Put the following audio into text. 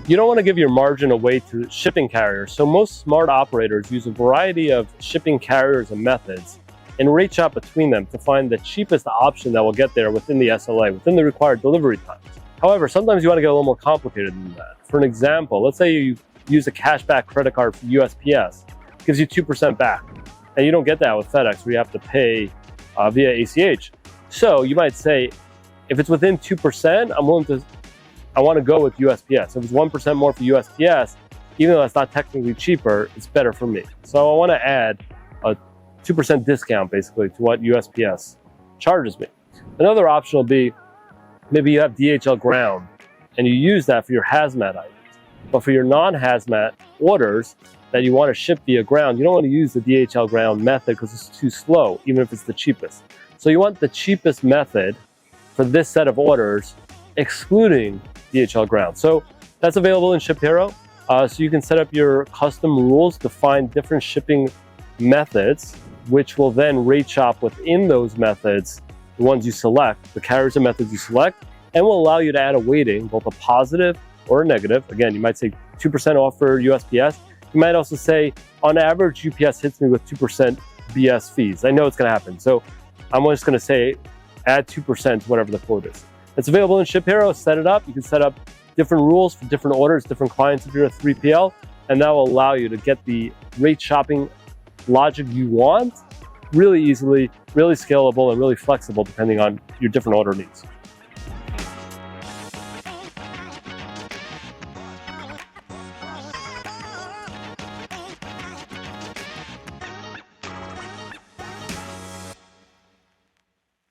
You don't want to give your margin away to shipping carriers, so most smart operators use a variety of shipping carriers and methods and rate shop between them to find the cheapest option that will get there within the SLA, within the required delivery times. However, sometimes you want to get a little more complicated than that. For an example, let's say you use a cashback credit card from USPS, it gives you 2% back, and you don't get that with FedEx where you have to pay via ACH. So you might say, if it's within 2%, I want to go with USPS. If it's 1% more for USPS, even though that's not technically cheaper, it's better for me. So I want to add a 2% discount basically to what USPS charges me. Another option will be, maybe you have DHL ground and you use that for your hazmat items. But for your non-hazmat orders that you want to ship via ground, you don't want to use the DHL ground method because it's too slow, even if it's the cheapest. So you want the cheapest method for this set of orders, excluding DHL ground. So that's available in ShipHero. So you can set up your custom rules to find different shipping methods, which will then rate shop within those methods, the ones you select, the carriers and methods you select, and will allow you to add a weighting, both a positive or a negative. Again, you might say 2% off for USPS. You might also say, on average, UPS hits me with 2% BS fees. I know it's going to happen. So I'm just going to say, add 2% to whatever the quote is. It's available in ShipHero. Set it up. You can set up different rules for different orders, different clients if you're a 3PL, and that will allow you to get the rate shopping logic you want really easily, really scalable, and really flexible depending on your different order needs.